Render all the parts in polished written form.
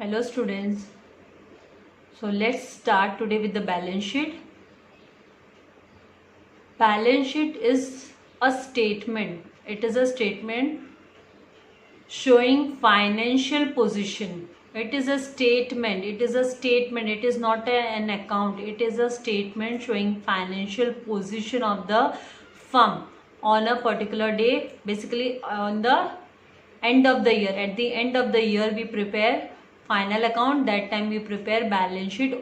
Hello students. So let's start today with the balance sheet. Balance sheet is a statement. It is a statement showing financial position. It is a statement. It is a statement. It is not an account. It is a statement showing financial position of the firm on a particular day, basically on the end of the year. At the end of the year we prepare final account. That time we prepare balance sheet,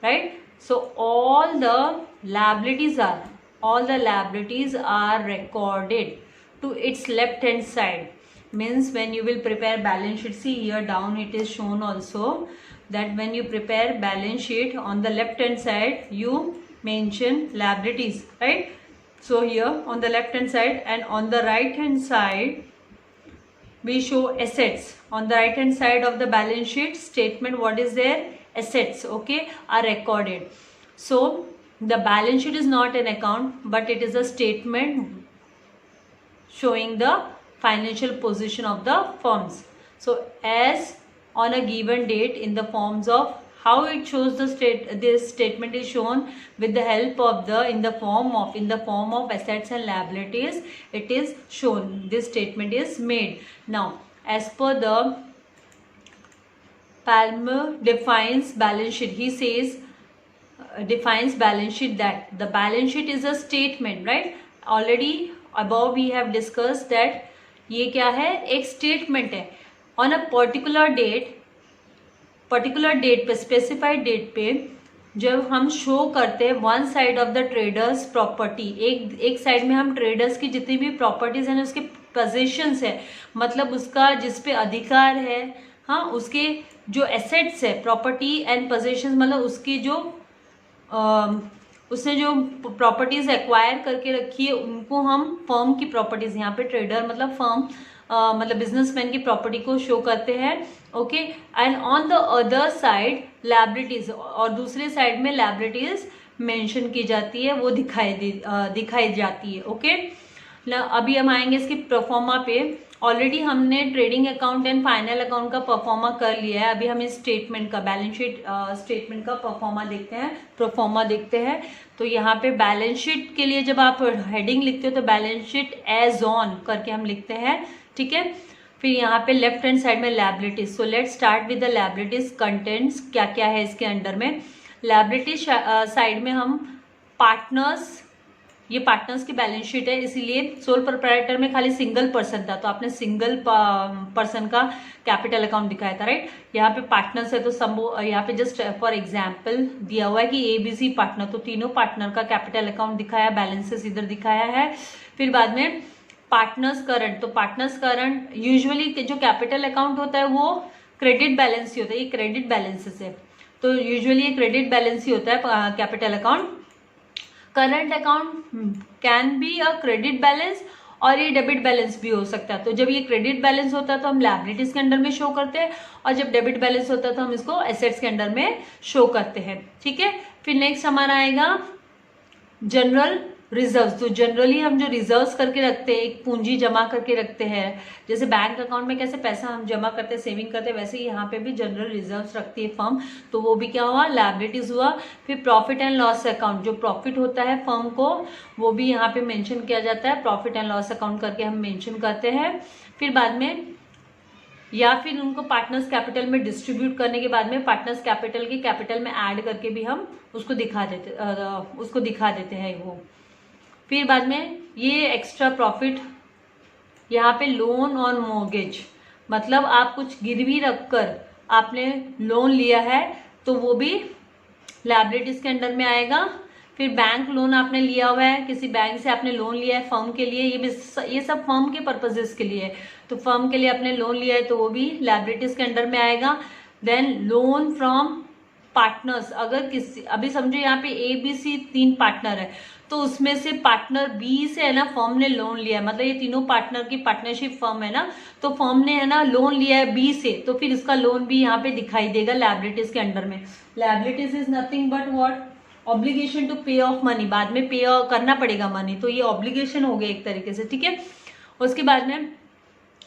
right? So all the liabilities are recorded to its left hand side. Means when you will prepare balance sheet, see here down it is shown also that when you prepare balance sheet, on the left hand side you mention liabilities, right? So here on the left hand side, and on the right hand side we show assets. On the right hand side of the balance sheet statement, what is there? Assets, okay, are recorded. So the balance sheet is not an account, but it is a statement showing the financial position of the firms. So as on a given date, in the forms of how it shows this statement is shown with the help of in the form of assets and liabilities. It is shown. This statement is made. Now as per the Palmer defines balance sheet, he says defines balance sheet that the balance sheet is a statement, right? Already above we have discussed that ये क्या है? एक statement है. On a particular date पे, specified date पे जब हम show करते हैं one side of the traders property, एक साइड में हम ट्रेडर्स की जितनी भी प्रॉपर्टीज हैं उसके पोजीशंस है, मतलब उसका जिस पे अधिकार है, हाँ, उसके जो एसेट्स है, प्रॉपर्टी एंड पोजीशंस, मतलब उसकी जो उसने जो प्रॉपर्टीज एक्वायर करके रखी है उनको हम फर्म की प्रॉपर्टीज, यहाँ पे ट्रेडर मतलब फर्म मतलब बिजनेसमैन की प्रॉपर्टी को शो करते हैं, okay. And on the other side liabilities, और दूसरे साइड में लायबिलिटीज मेंशन की जाती है, वो दिखाई जाती है, ओके. अभी हम आएंगे इसकी परफॉर्मा पे. ऑलरेडी हमने trading account and final account का परफॉर्मा कर लिया है. अभी हम इस स्टेटमेंट का, बैलेंस शीट स्टेटमेंट का परफॉर्मा देखते हैं. तो यहाँ पे बैलेंस शीट के लिए जब आप हेडिंग लिखते हो तो बैलेंस शीट एज ऑन करके हम लिखते हैं, ठीक है. फिर यहाँ पे लेफ्ट हैंड साइड में liabilities. So let's start with the liabilities contents. क्या क्या है इसके अंडर में? लायबिलिटीज साइड में हम पार्टनर्स, ये पार्टनर्स की बैलेंस शीट है, इसीलिए सोल प्रोप्राइटर में खाली सिंगल पर्सन था तो आपने सिंगल पर्सन का कैपिटल अकाउंट दिखाया था, राइट. यहाँ पे पार्टनर्स है तो यहाँ पे जस्ट फॉर एग्जांपल दिया हुआ है कि ABC पार्टनर, तो तीनों पार्टनर का कैपिटल अकाउंट दिखाया, बैलेंसेस इधर दिखाया है. फिर बाद में पार्टनर्स करंट, तो पार्टनर्स करंट यूजुअली जो कैपिटल अकाउंट होता है वो क्रेडिट बैलेंस ही होता है, ये क्रेडिट बैलेंसेस है, तो यूजुअली ये क्रेडिट बैलेंस ही होता है capital account. Current account can be a credit balance और ये डेबिट बैलेंस भी हो सकता है. तो जब ये क्रेडिट बैलेंस होता है तो हम लायबिलिटीज के अंडर में शो करते हैं, और जब डेबिट बैलेंस होता है तो हम इसको एसेट्स के अंडर में शो करते हैं, ठीक है. फिर नेक्स्ट हमारा आएगा जनरल रिजर्व्स. तो जनरली हम जो रिजर्व्स करके रखते हैं, एक पूंजी जमा करके रखते हैं, जैसे बैंक अकाउंट में कैसे पैसा हम जमा करते हैं, सेविंग करते हैं, वैसे ही यहाँ पे भी जनरल रिजर्व्स रखती है फर्म, तो वो भी क्या हुआ? लायबिलिटीज हुआ. फिर प्रॉफिट एंड लॉस अकाउंट, जो प्रॉफिट होता है फर्म को वो भी यहाँ पे मेंशन किया जाता है, प्रॉफिट एंड लॉस अकाउंट करके हम मेंशन करते हैं. फिर बाद में या फिर उनको पार्टनर्स कैपिटल में डिस्ट्रीब्यूट करने के बाद में पार्टनर्स कैपिटल के कैपिटल में ऐड करके भी हम उसको दिखा देते हैं वो. फिर बाद में ये एक्स्ट्रा प्रॉफिट, यहाँ पे लोन और मॉर्गेज, मतलब आप कुछ गिरवी रखकर आपने लोन लिया है तो वो भी लायबिलिटीज के अंडर में आएगा. फिर बैंक लोन आपने लिया हुआ है, किसी बैंक से आपने लोन लिया है फर्म के लिए, ये सब फर्म के पर्पजेस के लिए है, तो फर्म के लिए आपने लोन लिया है तो वो भी लायबिलिटीज के अंडर में आएगा. देन लोन फ्रॉम पार्टनर्स, अगर किसी, अभी समझो यहाँ पे ABC 3 पार्टनर है, तो उसमें से पार्टनर B से है ना फर्म ने लोन लिया है, मतलब ये तीनों पार्टनर की पार्टनरशिप फर्म है ना, तो फर्म ने है ना लोन लिया है B से, तो फिर इसका लोन भी यहाँ पे दिखाई देगा लायबिलिटीज के अंडर में. Liabilities is nothing but what? Obligation to pay off money, बाद में पे करना पड़ेगा मनी, तो ये ऑब्लिगेशन हो गया एक तरीके से, ठीक है. उसके बाद में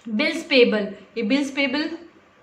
बिल्स पेबल, ये बिल्स पेबल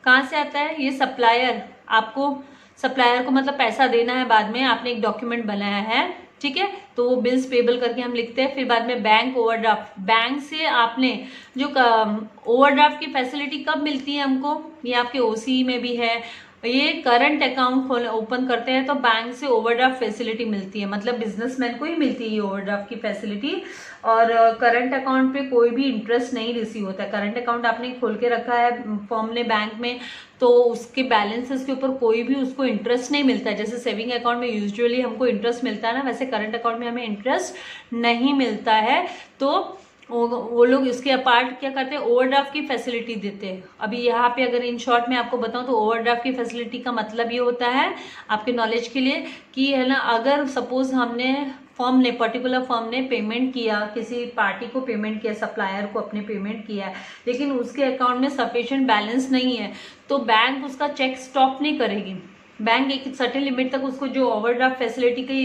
कहाँ से आता है? ये सप्लायर, आपको सप्लायर को मतलब पैसा देना है, बाद में आपने एक डॉक्यूमेंट बनाया है, ठीक है, तो वो बिल्स पेबल करके हम लिखते हैं। फिर बाद में बैंक ओवरड्राफ्ट, बैंक से आपने जो ओवरड्राफ्ट की फैसिलिटी कब मिलती है हमको, ये आपके ओसी में भी है। ये करंट अकाउंट ओपन करते हैं तो बैंक से ओवरड्राफ्ट फैसिलिटी मिलती है, मतलब बिजनेसमैन को ही मिलती है ये ओवरड्राफ्ट की फैसिलिटी। और करंट अकाउंट पे कोई भी इंटरेस्ट नहीं रिसीव होता है। करंट अकाउंट आपने खोल के रखा है फर्म ने बैंक में, तो उसके बैलेंसेस के ऊपर कोई भी उसको इंटरेस्ट नहीं मिलता है। जैसे सेविंग अकाउंट में यूजुअली हमको इंटरेस्ट मिलता है ना, वैसे करंट अकाउंट में हमें इंटरेस्ट नहीं मिलता है। तो वो लोग इसके अपार्ट क्या करते हैं, ओवरड्राफ्ट की फैसिलिटी देते हैं। अभी यहाँ पे अगर इन शॉर्ट में आपको बताऊं तो ओवरड्राफ्ट की फैसिलिटी का मतलब ये होता है आपके नॉलेज के लिए कि है ना, अगर सपोज हमने फर्म ने, पर्टिकुलर फर्म ने पेमेंट किया, किसी पार्टी को पेमेंट किया, सप्लायर को अपने पेमेंट किया है, लेकिन उसके अकाउंट में सफिशिएंट बैलेंस नहीं है, तो बैंक उसका चेक स्टॉप नहीं करेगी। बैंक एक सर्टेन लिमिट तक उसको जो ओवरड्राफ्ट फैसिलिटी की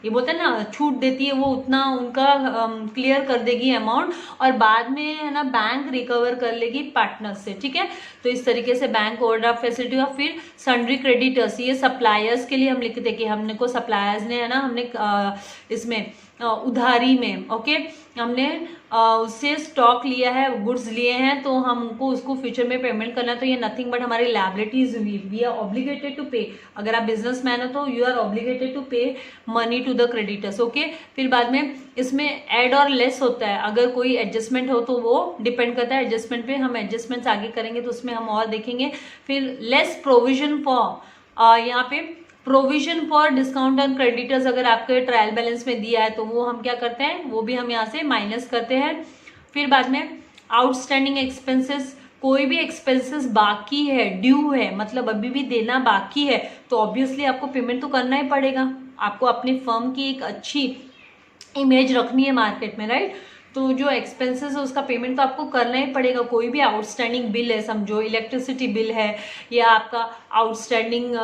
ये बोलते हैं ना छूट देती है, वो उतना उनका क्लियर कर देगी अमाउंट, और बाद में है ना बैंक रिकवर कर लेगी पार्टनर्स से, ठीक है। तो इस तरीके से बैंक ओवरड्राफ्ट फैसिलिटी। और फिर सन्ड्री क्रेडिटर्स, ये सप्लायर्स के लिए हम लिखते कि हमने को सप्लायर्स ने है ना, हमने इसमें उधारी में, ओके, हमने उससे स्टॉक लिया है, गुड्स लिए हैं, तो हमको उसको फ्यूचर में पेमेंट करना है, तो ये नथिंग बट हमारी लायबिलिटीज हुई। We are obligated to pay, अगर आप बिजनेसमैन हो तो you are obligated to pay money to the creditors, okay. फिर बाद में इसमें ऐड और लेस होता है, अगर कोई एडजस्टमेंट हो तो वो डिपेंड करता है एडजस्टमेंट पे, हम एडजस्टमेंट्स आगे करेंगे तो उसमें हम और देखेंगे। फिर लेस प्रोविजन फॉर, यहाँ पे provision for discount on creditors अगर आपके ट्रायल बैलेंस में दिया है तो वो हम क्या करते हैं, वो भी हम यहाँ से माइनस करते हैं। फिर बाद में आउटस्टैंडिंग एक्सपेंसेस, कोई भी एक्सपेंसेस बाकी है, ड्यू है, मतलब अभी भी देना बाकी है, तो ऑब्वियसली आपको पेमेंट तो करना ही पड़ेगा। आपको अपनी फर्म की एक अच्छी इमेज रखनी है मार्केट में, राइट। तो जो एक्सपेंसेस है उसका पेमेंट तो आपको करना ही पड़ेगा। कोई भी आउटस्टैंडिंग बिल है, समझो इलेक्ट्रिसिटी बिल है या आपका आउटस्टैंडिंग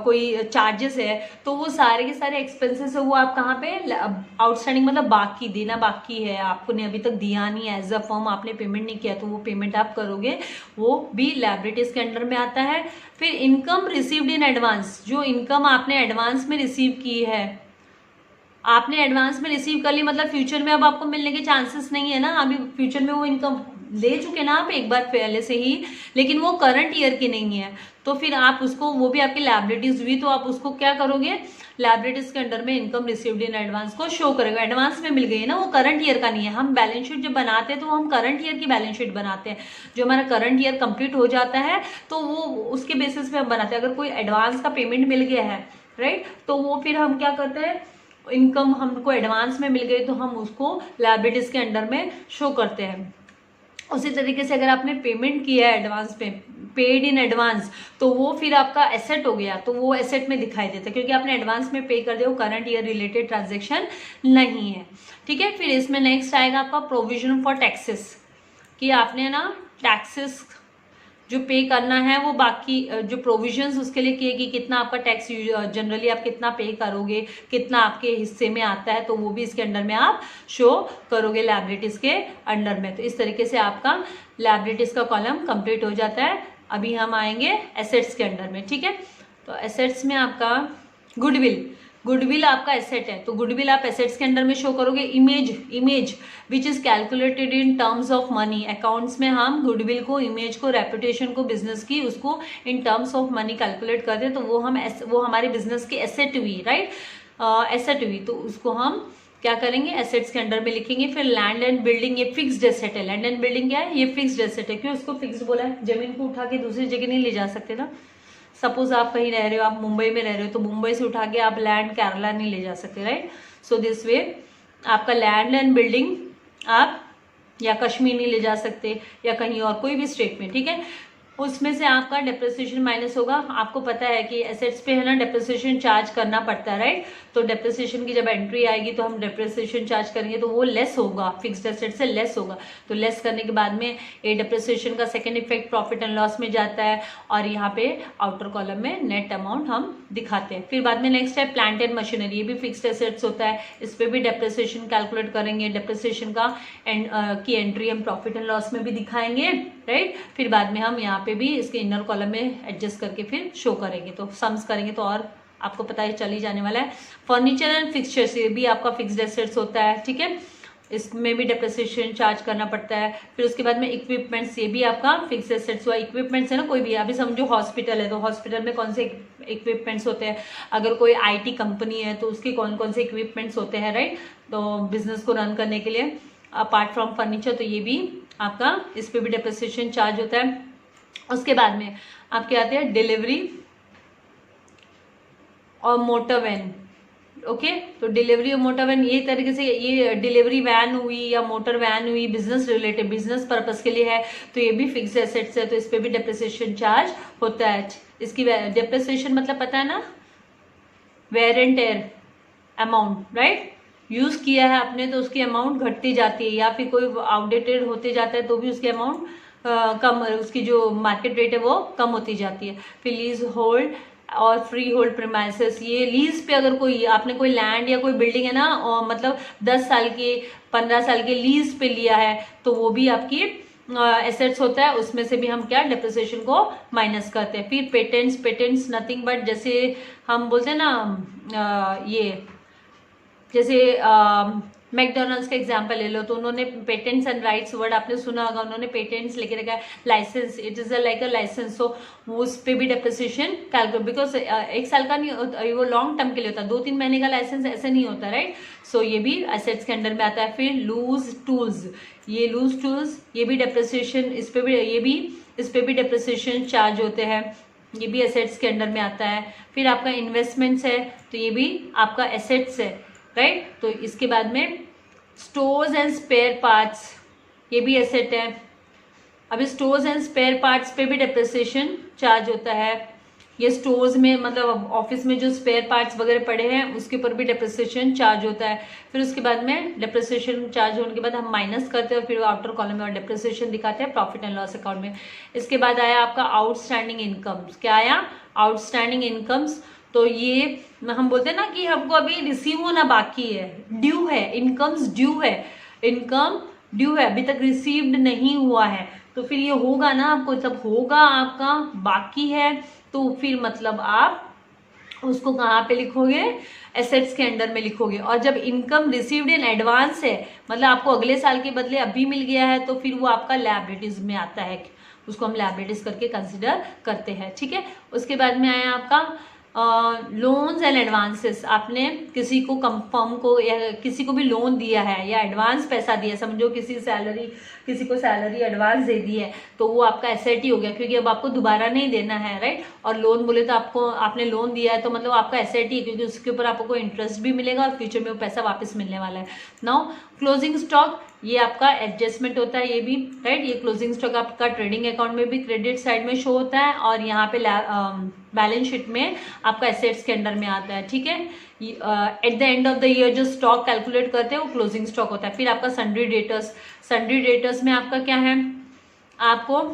कोई चार्जेस है, तो वो सारे के सारे एक्सपेंसेस है वो आप कहाँ पे, आउटस्टैंडिंग मतलब बाकी, देना बाकी है, आपको ने अभी तक दिया नहीं, एज अ फर्म आपने पेमेंट नहीं किया, तो वो पेमेंट आप करोगे, वो भी लायबिलिटीज के अंडर में आता है। फिर इनकम रिसीव्ड इन एडवांस, जो इनकम आपने एडवांस में रिसीव की है, आपने एडवांस में रिसीव कर ली, मतलब फ्यूचर में अब आपको मिलने के चांसेस नहीं है ना, अभी फ्यूचर में वो इनकम ले चुके ना आप एक बार पहले से ही, लेकिन वो करंट ईयर की नहीं है, तो फिर आप उसको, वो भी आपकी लायबिलिटीज हुई, तो आप उसको क्या करोगे, लायबिलिटीज के अंडर में इनकम रिसीव्ड इन एडवांस को शो करेगा। एडवांस में मिल गई है ना, वो करंट ईयर का नहीं है। हम बैलेंस शीट जब बनाते हैं तो हम करंट ईयर की बैलेंस शीट बनाते हैं, जो हमारा करंट ईयर कंप्लीट हो जाता है तो वो उसके बेसिस पे हम बनाते हैं। अगर कोई एडवांस का पेमेंट मिल गया है, राइट, तो वो फिर हम क्या करते हैं, इनकम हमको एडवांस में मिल गई तो हम उसको लायबिलिटीज के अंडर में शो करते हैं। उसी तरीके से अगर आपने पेमेंट किया है एडवांस पे, पेड इन एडवांस, तो वो फिर आपका एसेट हो गया, तो वो एसेट में दिखाई देता है क्योंकि आपने एडवांस में पे कर दिया, वो करंट ईयर रिलेटेड ट्रांजेक्शन नहीं है, ठीक है। फिर इसमें नेक्स्ट आएगा आपका प्रोविजन फॉर टैक्सेस, कि आपने ना टैक्सेस जो पे करना है, वो बाकी जो प्रोविजंस उसके लिए किए कि कितना आपका टैक्स जनरली आप कितना पे करोगे, कितना आपके हिस्से में आता है, तो वो भी इसके अंडर में आप शो करोगे लायबिलिटीज के अंडर में। तो इस तरीके से आपका लायबिलिटीज का कॉलम कंप्लीट हो जाता है। अभी हम आएंगे एसेट्स के अंडर में, ठीक है। तो एसेट्स में आपका गुडविल आपका एसेट है, तो गुडविल आप एसेट्स के अंडर में शो करोगे। Image which is calculated in terms of money, accounts में हम गुडविल को, इमेज को, रेपुटेशन को, बिजनेस की, उसको in terms of money calculate करते हैं, तो वो हमारे बिजनेस की एसेट हुई, राइट, एसेट हुई, तो उसको हम क्या करेंगे, एसेट्स के अंडर में लिखेंगे। फिर लैंड एंड बिल्डिंग, ये फिक्स्ड एसेट है। लैंड एंड बिल्डिंग क्या है, ये फिक्स्ड एसेट है। क्यों उसको फिक्स्ड बोला है, जमीन को उठा के दूसरी जगह नहीं ले जा सकते ना। सपोज आप कहीं रह रहे हो, आप मुंबई में रह रहे हो, तो मुंबई से उठा के आप लैंड केरला नहीं ले जा सकते, राइट। सो दिस वे आपका लैंड एंड बिल्डिंग आप या कश्मीर नहीं ले जा सकते या कहीं और कोई भी स्टेट में, ठीक है। उसमें से आपका डेप्रिसिएशन माइनस होगा। आपको पता है कि एसेट्स पे है ना डेप्रिसिएशन चार्ज करना पड़ता है, राइट। तो डेप्रिसिएशन की जब एंट्री आएगी तो हम डेप्रिसिएशन चार्ज करेंगे, तो वो लेस होगा, फिक्स्ड एसेट से लेस होगा। तो लेस करने के बाद में ये डेप्रिसिएशन का second effect profit and loss में जाता है, और यहाँ पे आउटर कॉलम में नेट अमाउंट हम दिखाते हैं। फिर बाद में नेक्स्ट है प्लांट एंड मशीनरी, ये भी फिक्स्ड एसेट्स होता है, इस पर भी डेप्रिसिएशन कैलकुलेट करेंगे। डेप्रिसिएशन का की एंट्री हम प्रॉफिट एंड लॉस में भी दिखाएंगे, राइट। फिर बाद में हम यहाँ पे भी इसके इनर कॉलम में एडजस्ट करके फिर शो करेंगे, तो सम्स करेंगे तो और आपको पता है चल ही जाने वाला है। फर्नीचर एंड फिक्सचर्स, ये भी आपका फिक्स्ड एसेट्स होता है, ठीक है, इसमें भी डेप्रिसिएशन चार्ज करना पड़ता है। फिर उसके बाद में इक्विपमेंट्स, ये भी आपका फिक्स एसेट्स हुआ। इक्विपमेंट्स है ना, कोई भी, अभी समझो हॉस्पिटल है तो हॉस्पिटल में कौन से इक्विपमेंट्स होते हैं, अगर कोई आईटी कंपनी है तो उसके कौन कौन से इक्विपमेंट्स होते हैं, राइट, तो बिजनेस को रन करने के लिए अपार्ट फ्रॉम फर्नीचर, तो ये भी आपका इस पर भी डेप्रिसिएशन चार्ज होता है। उसके बाद में आपके आते हैं डिलीवरी और मोटर वैन, ओके, तो डिलीवरी और मोटर वैन, ये तरीके से, ये डिलीवरी वैन हुई या मोटर वैन हुई, बिजनेस रिलेटेड, बिजनेस पर्पस के लिए है, तो ये भी फिक्स्ड एसेट्स है, तो इस पे भी डेप्रिसिएशन चार्ज होता है। इसकी डेप्रिसिएशन मतलब पता है ना, wear and tear amount, right, use किया है आपने तो उसकी अमाउंट घटती जाती है, या फिर कोई आउटडेटेड होते जाता है तो भी उसकी अमाउंट कम, उसकी जो मार्केट रेट है वो कम होती जाती है। फिर लीज होल्ड और फ्री होल्ड प्रीमाइसेस, ये लीज पे अगर कोई आपने कोई लैंड या कोई बिल्डिंग है ना, और मतलब 10 साल के 15 साल के लीज पे लिया है, तो वो भी आपकी एसेट्स होता है, उसमें से भी हम क्या डेप्रिसिएशन को माइनस करते हैं। फिर पेटेंट्स नथिंग बट, जैसे हम बोलते हैं ना, ये जैसे मैकडोनल्ड्स का एग्जांपल ले लो, तो उन्होंने पेटेंट्स एंड राइट्स वर्ड आपने सुना होगा, उन्होंने पेटेंट्स लेके रखा है, licence, it is like a licence, so उस पे भी डेप्रिसिएशन कैलकुलेट, बिकॉज 1 साल का नहीं, वो लॉन्ग टर्म के लिए होता है, 2-3 महीने का लाइसेंस ऐसे नहीं होता, राइट, सो ये भी एसेट्स के अंडर में आता है। फिर लूज टूल्स, ये लूज टूल्स, ये भी डेप्रिसिएशन, इस पे भी डेप्रिसिएशन चार्ज होते हैं, ये भी एसेट्स के अंडर में आता है। फिर आपका इन्वेस्टमेंट्स है, तो ये भी आपका एसेट्स है, राइट, तो इसके बाद में स्टोर्स एंड स्पेयर पार्ट्स, ये भी एसेट है। अभी स्टोर्स एंड स्पेयर पार्ट्स पे भी डेप्रिसिएशन चार्ज होता है, ये स्टोर्स में मतलब ऑफिस में जो स्पेयर पार्ट्स वगैरह पड़े हैं उसके ऊपर भी डेप्रिसिएशन चार्ज होता है। फिर उसके बाद में डेप्रिसिएशन चार्ज होने के बाद हम माइनस करते हैं, फिर आउटर कॉलम में और डेप्रिसिएशन दिखाते हैं प्रॉफिट एंड लॉस अकाउंट में। इसके बाद आया आपका आउटस्टैंडिंग इनकम्स, क्या आया, आउटस्टैंडिंग इनकम्स, तो ये हम बोलते हैं ना कि हमको अभी रिसीव होना बाकी है, ड्यू है, इनकम्स ड्यू है, इनकम ड्यू है, अभी तक रिसीव्ड नहीं हुआ है, तो फिर ये होगा ना आपको, जब होगा आपका बाकी है तो फिर मतलब आप उसको कहाँ पे लिखोगे, एसेट्स के अंडर में लिखोगे। और जब इनकम रिसीव्ड इन एडवांस है, मतलब आपको अगले साल के बदले अभी मिल गया है, तो फिर वो आपका लायबिलिटीज में आता है, उसको हम लायबिलिटीज करके कंसिडर करते हैं, ठीक है। उसके बाद में आया आपका लोन्स एंड एडवांसेस, आपने किसी को फर्म को या किसी को भी लोन दिया है या एडवांस पैसा दिया, समझो किसी को सैलरी एडवांस दे दी है, तो वो आपका एसेट ही हो गया, क्योंकि अब आपको दोबारा नहीं देना है, राइट। और लोन बोले तो आपने लोन दिया है तो मतलब आपका एसेट ही, क्योंकि उसके ऊपर आपको इंटरेस्ट भी मिलेगा और फ्यूचर में वो पैसा वापस मिलने वाला है। नाउ क्लोजिंग स्टॉक, ये आपका एडजस्टमेंट होता है, ये भी, राइट, ये क्लोजिंग स्टॉक आपका ट्रेडिंग अकाउंट में भी क्रेडिट साइड में शो होता है, और यहाँ पे बैलेंस शीट में आपका एसेट्स के अंडर में आता है, ठीक है। At the end of the year जो स्टॉक कैलकुलेट करते हैं वो क्लोजिंग स्टॉक होता है। फिर आपका सन्ड्री डेटर्स में आपका क्या है, आपको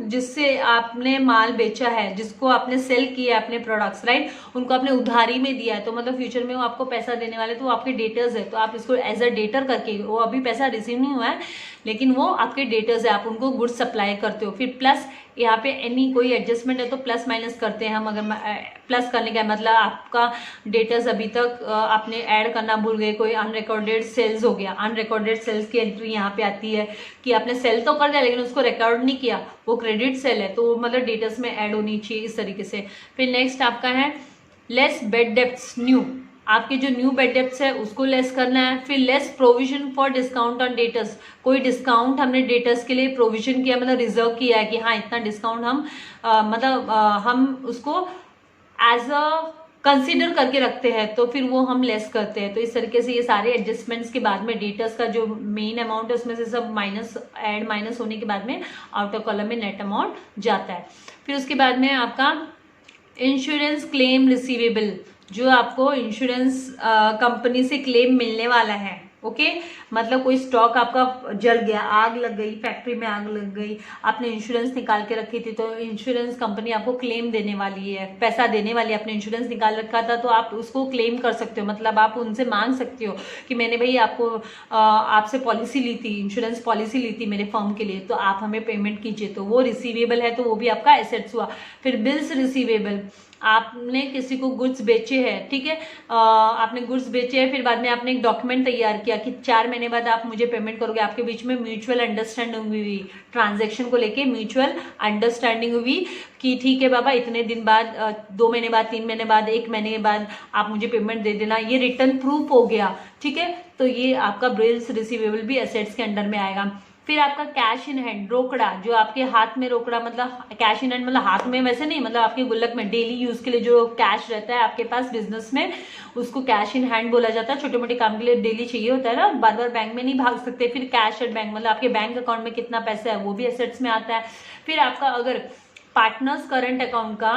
जिससे आपने माल बेचा है, जिसको आपने सेल किया है अपने प्रोडक्ट्स, राइट, उनको आपने उधारी में दिया है, तो मतलब फ्यूचर में वो आपको पैसा देने वाले, तो वो आपके डेटर्स है, तो आप इसको एज अ डेटर करके, वो अभी पैसा रिसीव नहीं हुआ है लेकिन वो आपके डेटर्स है, आप उनको गुड्स सप्लाई करते हो। फिर प्लस यहाँ पे एनी कोई एडजस्टमेंट है तो प्लस माइनस करते हैं हम, अगर प्लस करने का मतलब आपका डेटर्स अभी तक आपने ऐड करना भूल गए, कोई अनरिकॉर्डेड सेल्स हो गया, अनरिकॉर्डेड सेल्स की एंट्री यहाँ पे आती है कि आपने सेल तो कर दिया लेकिन उसको रिकॉर्ड नहीं किया, वो क्रेडिट सेल है, तो मतलब डेटर्स में ऐड होनी चाहिए इस तरीके से। फिर नेक्स्ट आपका है लेस बेड डेप्ट्स न्यू, आपके जो न्यू बेड डेप्ट्स है उसको लेस करना है। फिर less provision for discount on debtors, कोई डिस्काउंट हमने डेटर्स के लिए प्रोविजन किया, मतलब रिजर्व किया है कि हाँ इतना डिस्काउंट हम हम उसको एज अ कंसीडर करके रखते हैं, तो फिर वो हम लेस करते हैं। तो इस तरीके से ये सारे एडजस्टमेंट्स के बाद में डेटर्स का जो मेन अमाउंट है उसमें से सब माइनस होने के बाद में आउटर कॉलम में नेट अमाउंट जाता है। फिर उसके बाद में आपका इंश्योरेंस क्लेम रिसीवेबल, जो आपको इंश्योरेंस कंपनी से क्लेम मिलने वाला है, ओके मतलब कोई स्टॉक आपका जल गया, आग लग गई, फैक्ट्री में आग लग गई, आपने इंश्योरेंस निकाल के रखी थी तो इंश्योरेंस कंपनी आपको क्लेम देने वाली है, पैसा देने वाली है, आपने इंश्योरेंस निकाल रखा था तो आप उसको क्लेम कर सकते हो, मतलब आप उनसे मांग सकते हो कि मैंने भाई आपको आपसे पॉलिसी ली थी, इंश्योरेंस पॉलिसी ली थी मेरे फर्म के लिए, तो आप हमें पेमेंट कीजिए, तो वो रिसीवेबल है, तो वो भी आपका एसेट्स हुआ। फिर बिल्स रिसीवेबल, आपने किसी को गुड्स बेचे हैं, ठीक है, आपने गुड्स बेचे हैं, फिर बाद में आपने एक डॉक्यूमेंट तैयार किया कि 4 महीने बाद आप मुझे पेमेंट करोगे, आपके बीच में म्यूचुअल अंडरस्टैंडिंग हुई, ट्रांजैक्शन को लेके म्यूचुअल अंडरस्टैंडिंग हुई कि ठीक है बाबा इतने दिन बाद, 2 महीने बाद, 3 महीने बाद, 1 महीने के बाद आप मुझे पेमेंट दे देना, ये रिटर्न प्रूफ हो गया, ठीक है, तो ये आपका बिल्स रिसीवेबल भी एसेट्स के अंडर में आएगा। फिर आपका कैश इन हैंड, रोकड़ा, जो आपके हाथ में रोकड़ा, मतलब कैश इन हैंड मतलब हाथ में वैसे नहीं, मतलब आपके गुल्लक में डेली यूज के लिए जो कैश रहता है आपके पास बिजनेस में, उसको कैश इन हैंड बोला जाता है। छोटे मोटे काम के लिए डेली चाहिए होता है ना, बार बार बैंक में नहीं भाग सकते। फिर कैश एट बैंक, मतलब आपके बैंक अकाउंट में कितना पैसा है वो भी एसेट्स में आता है। फिर आपका अगर पार्टनर्स करंट अकाउंट का,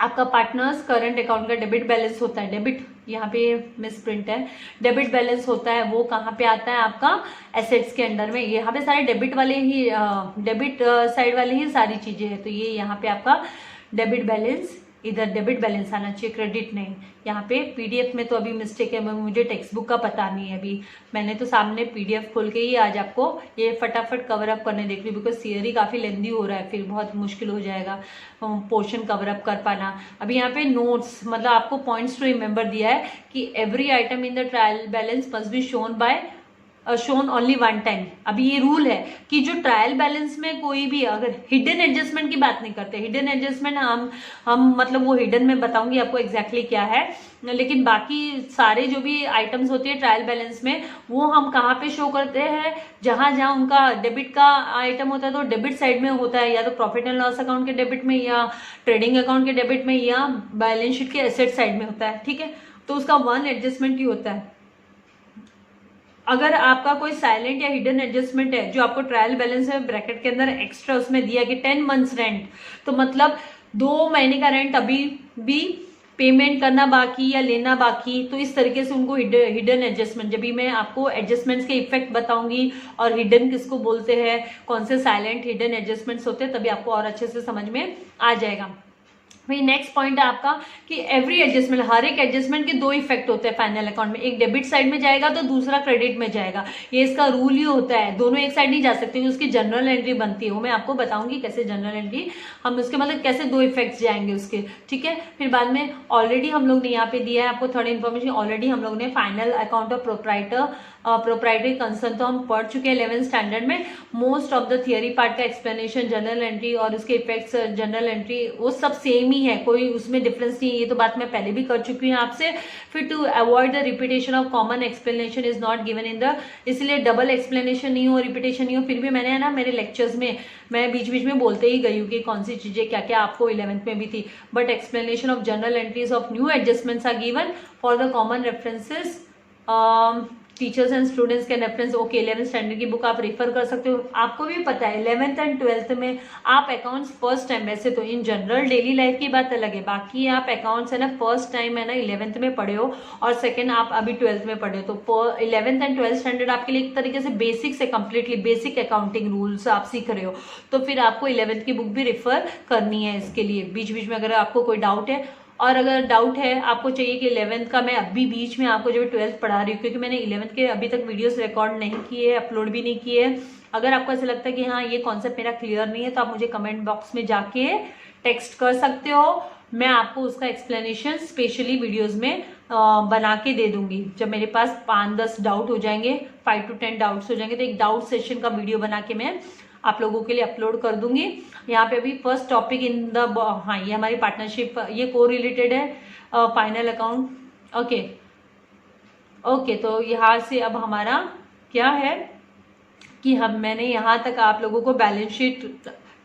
आपका पार्टनर्स करंट अकाउंट का डेबिट बैलेंस होता है, डेबिट यहाँ पे मिस प्रिंट है, डेबिट बैलेंस होता है, वो कहाँ पे आता है आपका एसेट्स के अंडर में। यहाँ पे सारे डेबिट वाले ही, डेबिट साइड वाले ही सारी चीजें हैं, तो ये यहाँ पे आपका डेबिट बैलेंस, इधर डेबिट बैलेंस आना चाहिए, क्रेडिट नहीं। यहाँ पे पीडीएफ में तो अभी मिस्टेक है, मुझे टेक्स्ट बुक का पता नहीं है, अभी मैंने तो सामने पीडीएफ खोल के ही आज आपको ये फटाफट कवर अप करने देख ली, बिकॉज थियरी काफी लेंदी हो रहा है, फिर बहुत मुश्किल हो जाएगा पोर्शन कवर अप कर पाना। अभी यहाँ पे नोट्स, मतलब आपको पॉइंट्स टू रिमेंबर दिया है कि every item in the trial balance must be shown by shown only 1 time. अभी ये रूल है कि जो ट्रायल बैलेंस में कोई भी, अगर हिडन एडजस्टमेंट की बात नहीं करते, हिडन एडजस्टमेंट हम मतलब वो हिडन में बताऊंगी आपको एग्जैक्टली क्या है, लेकिन बाकी सारे जो भी आइटम्स होती है ट्रायल बैलेंस में, वो हम कहाँ पे शो करते हैं, जहां जहां उनका डेबिट का आइटम होता है तो डेबिट साइड में होता है, या तो प्रॉफिट एंड लॉस अकाउंट के डेबिट में, या ट्रेडिंग अकाउंट के डेबिट में, या बैलेंस शीट के एसेट साइड में होता है, ठीक है। तो उसका 1 एडजस्टमेंट ही होता है। अगर आपका कोई साइलेंट या हिडन एडजस्टमेंट है जो आपको ट्रायल बैलेंस में ब्रैकेट के अंदर एक्स्ट्रा उसमें दिया कि 10 मंथ्स रेंट, तो मतलब 2 महीने का रेंट अभी भी पेमेंट करना बाकी या लेना बाकी, तो इस तरीके से उनको हिडन एडजस्टमेंट, जब भी मैं आपको एडजस्टमेंट्स के इफेक्ट बताऊंगी और हिडन किसको बोलते हैं, कौन से साइलेंट हिडन एडजस्टमेंट्स होते हैं, तभी आपको और अच्छे से समझ में आ जाएगा। भाई नेक्स्ट पॉइंट है आपका कि एवरी एडजस्टमेंट, हर एक एडजस्टमेंट के 2 इफेक्ट होते हैं फाइनल अकाउंट में, एक डेबिट साइड में जाएगा तो दूसरा क्रेडिट में जाएगा, ये इसका रूल ही होता है, दोनों एक साइड नहीं जा सकते, उसकी जनरल एंट्री बनती है, वो मैं आपको बताऊंगी कैसे जनरल एंट्री, हम उसके मतलब कैसे 2 इफेक्ट्स जाएंगे उसके, ठीक है। फिर बाद में ऑलरेडी हम लोग ने यहाँ पे दिया है आपको थर्ड इन्फॉर्मेशन, ऑलरेडी हम लोग ने final account of proprietary concern तो हम पढ़ चुके हैं 11th स्टैंडर्ड में। Most of the theory part का एक्सप्लेनेशन, जनरल एंट्री और उसके इफेक्ट्स, जनरल एंट्री वो सब सेम ही है, कोई उसमें डिफरेंस नहीं है, ये तो बात मैं पहले भी कर चुकी हूँ आपसे। फिर to avoid the repetition of common explanation is not given in the, इसलिए डबल एक्सप्लेनेशन नहीं हो, रिपीटेशन नहीं हो। फिर भी मैंने है ना मेरे लेक्चर्स में मैं बीच बीच में बोलते ही गई हूँ कि कौन सी चीजें क्या क्या आपको 11th में भी थी, but explanation of general entries of new adjustments are given for the common references, teachers and students के रेफरेंस। ओके 11th स्टैंडर्ड की बुक आप रेफर कर सकते हो। आपको भी पता है 11th एंड 12th में आप अकाउंट्स फर्स्ट टाइम, वैसे तो इन जनरल डेली लाइफ की बात अलग है, बाकी आप अकाउंट्स है ना फर्स्ट टाइम है ना 11th में पढ़े हो और सेकंड आप अभी 12th में पढ़े हो, तो 11th एंड 12th स्टैंडर्ड आपके लिए एक तरीके से बेसिक से कंप्लीटली बेसिक अकाउंटिंग रूल्स आप सीख रहे हो, तो फिर आपको 11th की बुक भी रेफर करनी है इसके लिए। बीच बीच में अगर आपको कोई डाउट है, और अगर डाउट है आपको चाहिए कि 11th का मैं अभी बीच में आपको जब 12th पढ़ा रही हूँ, क्योंकि मैंने 11th के अभी तक वीडियोस रिकॉर्ड नहीं किए, अपलोड भी नहीं किए। अगर आपको ऐसा लगता है कि हाँ ये कॉन्सेप्ट मेरा क्लियर नहीं है, तो आप मुझे कमेंट बॉक्स में जाके टेक्स्ट कर सकते हो, मैं आपको उसका एक्सप्लेनेशन स्पेशली वीडियोज में बना के दे दूंगी। जब मेरे पास 5-10 डाउट हो जाएंगे, 5 to 10 डाउट्स हो जाएंगे, तो एक डाउट सेशन का वीडियो बना के मैं आप लोगों के लिए अपलोड कर दूंगी। यहाँ पे अभी फर्स्ट टॉपिक इन द, हाँ ये हमारी पार्टनरशिप, ये को रिलेटेड है फाइनल अकाउंट। ओके ओके, तो यहाँ से अब हमारा क्या है कि मैंने यहाँ तक आप लोगों को balance sheet,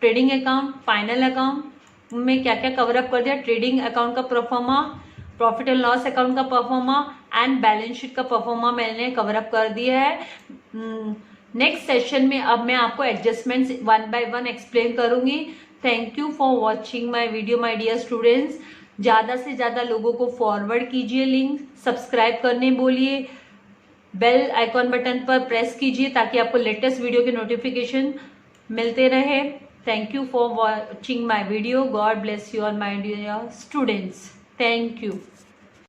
trading account, final account में क्या क्या कवर अप कर दिया, ट्रेडिंग अकाउंट का proforma, profit and loss account का परफॉर्मा एंड बैलेंस शीट का परफॉर्मा मैंने कवर अप कर दिया है। नेक्स्ट सेशन में अब मैं आपको एडजस्टमेंट्स 1 by 1 एक्सप्लेन करूंगी। Thank you for watching my video my dear students. ज़्यादा से ज़्यादा लोगों को फॉरवर्ड कीजिए लिंक, सब्सक्राइब करने बोलिए, बेल आइकॉन बटन पर प्रेस कीजिए ताकि आपको लेटेस्ट वीडियो के नोटिफिकेशन मिलते रहे। Thank you for watching my video. God bless you all my dear students. Thank you.